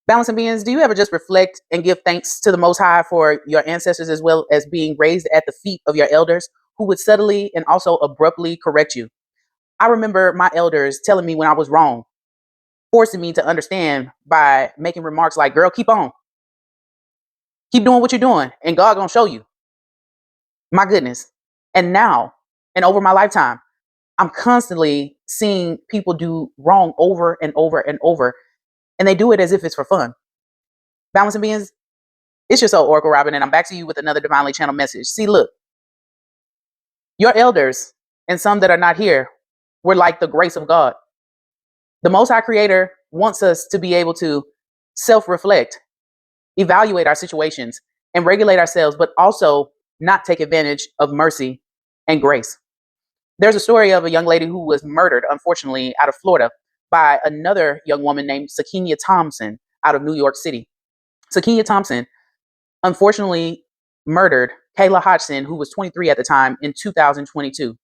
Balancing beings, do you ever just reflect and give thanks to the Most High for your ancestors as well as being raised at the feet of your elders who would subtly and also abruptly correct you? I remember my elders telling me when I was wrong, forcing me to understand by making remarks like, girl, keep on, keep doing what you're doing, and God gonna show you. My goodness. And now, and over my lifetime, I'm constantly seeing people do wrong over and over and over, and they do it as if it's for fun. Balancing beings, it's your soul, Oracle Robin, and I'm back to you with another divinely channeled message. See, look, your elders and some that are not here were like the grace of God. The Most High Creator wants us to be able to self-reflect, evaluate our situations, and regulate ourselves, but also not take advantage of mercy and grace. There's a story of a young lady who was murdered, unfortunately, out of Florida by another young woman named Sakenya Thompson out of New York City. Sakenya Thompson unfortunately murdered Kayla Hodgson, who was 23 at the time, in 2022.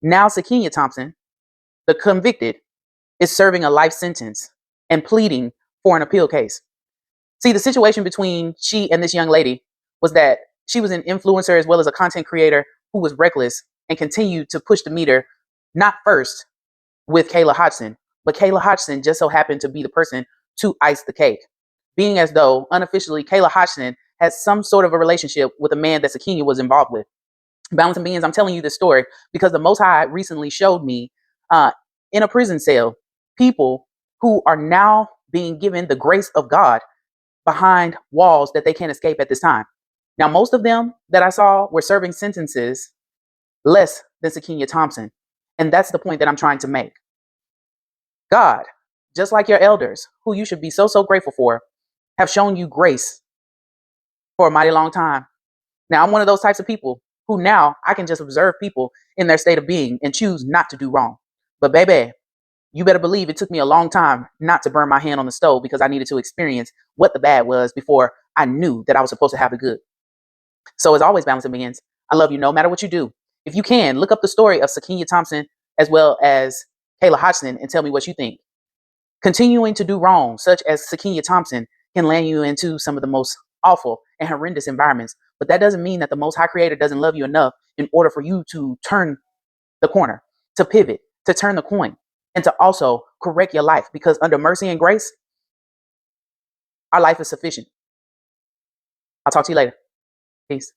Now Sakenya Thompson, the convicted, is serving a life sentence and pleading for an appeal case. See, the situation between she and this young lady was that she was an influencer as well as a content creator who was reckless and continued to push the meter, not first with Kayla Hodgson, but Kayla Hodgson just so happened to be the person to ice the cake, being as though unofficially Kayla Hodgson has some sort of a relationship with a man that Sakenya was involved with. Balancing beings, I'm telling you this story because the Most High recently showed me in a prison cell people who are now being given the grace of God behind walls that they can't escape at this time. Now, most of them that I saw were serving sentences less than Sakenya Thompson. And that's the point that I'm trying to make. God, just like your elders, who you should be so grateful for, have shown you grace for a mighty long time. Now, I'm one of those types of people who now I can just observe people in their state of being and choose not to do wrong. But baby, you better believe it took me a long time not to burn my hand on the stove because I needed to experience what the bad was before I knew that I was supposed to have the good. So as always, balancing beings, I love you no matter what you do. If you can, look up the story of Sakenya Thompson as well as Kayla Hodgson and tell me what you think. Continuing to do wrong, such as Sakenya Thompson, can land you into some of the most awful and horrendous environments. But that doesn't mean that the Most High Creator doesn't love you enough in order for you to turn the corner, to pivot, to turn the coin, and to also correct your life. Because under mercy and grace, our life is sufficient. I'll talk to you later. Peace.